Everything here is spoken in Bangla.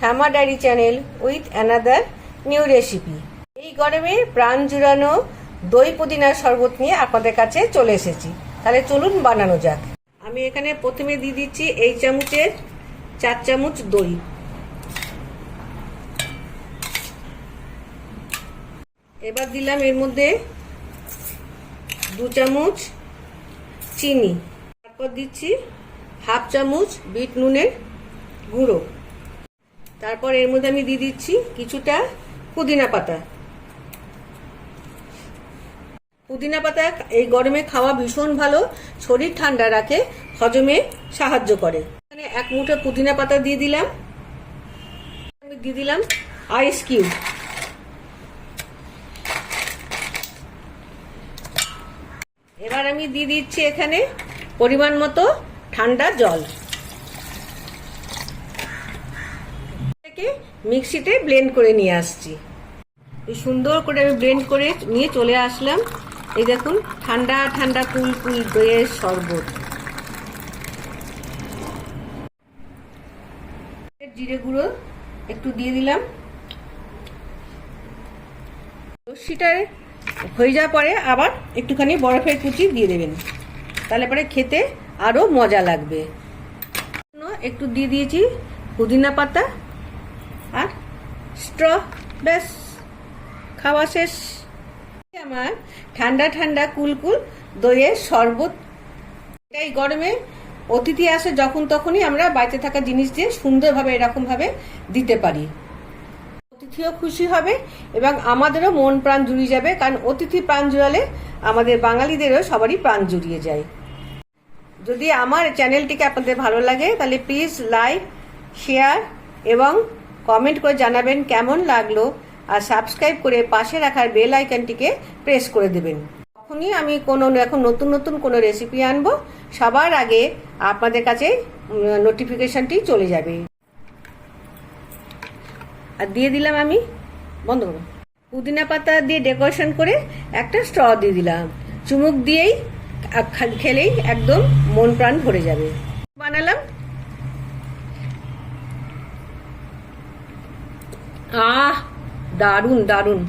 ঠাম্মা diary channel with another new recipe. এই গরমে প্রাণ জুড়ানো দই পুদিনার শরবত নিয়ে আপনাদের কাছে চলে এসেছি। তাহলে চলুন বানানো যাক। আমি এখানে প্রথমে দিয়ে দিচ্ছি এই চামচের 4 চামচ দই। এবার দিলাম এর মধ্যে 2 চামচ চিনি। তারপর দিচ্ছি হাফ চামচ বিট নুনের গুঁড়ো। তারপর এর মধ্যে আমি দিয়ে দিচ্ছি কিছুটা পুদিনা পাতা। পুদিনা পাতা এই গরমে খাওয়া ভীষণ ভালো, শরীর ঠান্ডা রাখে, হজমে সাহায্য করে। এখানে 1 মুঠো পুদিনা পাতা দিয়ে দিলাম। আমি দিয়ে দিলাম আইস কিউব। এবার আমি দিয়ে দিচ্ছি এখানে পরিমাণ মতো ঠান্ডা জল। মিক্সিতে ব্লেন্ড করে নিয়ে আসছি। সুন্দর করে আমি ব্লেন্ড করে নিয়ে চলে আসলাম। এই দেখুন ঠান্ডা ঠান্ডা কুল কুল দইয়ের শরবত। জিরে গুঁড়ো একটু দিয়ে দিলাম। লস্যিটা হয়ে যাওয়ার পরে আবার একটুখানি বরফের কুচি দিয়ে দেবেন, তাহলে পরে খেতে আরো মজা লাগবে। একটু দিয়ে দিয়েছি পুদিনা পাতা আর স্ট্র। ব্যাস, খাওয়া শেষ। আমার ঠান্ডা ঠান্ডা কুলকুল দইয়ের শরবত। এই গরমে অতিথি আসে যখন তখনই আমরা বাড়িতে থাকা জিনিস দিয়ে সুন্দরভাবে এরকম ভাবে দিতে পারি। অতিথিও খুশি হবে এবং আমাদেরও মন প্রাণ জুড়িয়ে যাবে, কারণ অতিথি প্রাণ জুড়ালে আমাদের বাঙালিদেরও সবারই প্রাণ জুড়িয়ে যায়। যদি আমার চ্যানেলটিকে আপনাদের ভালো লাগে তাহলে প্লিজ লাইক, শেয়ার এবং কমেন্ট করে জানাবেন কেমন লাগলো, আর সাবস্ক্রাইব করে পাশে রাখার বেল আইকনটিকে প্রেস করে দেবেন। তখনই আমি এখন নতুন নতুন কোনো রেসিপি আনবো, সবার আগে আপনাদের কাছে নোটিফিকেশনটি চলে যাবে। আর দিয়ে দিলাম আমি বন্ধ করব পুদিনা পাতা দিয়ে ডেকোরেশন করে একটা স্ট্র দিয়ে দিলাম। চুমুক দিয়েই খেলেই একদম মন প্রাণ ভরে যাবে। বানালাম। দারুণ দারুণ।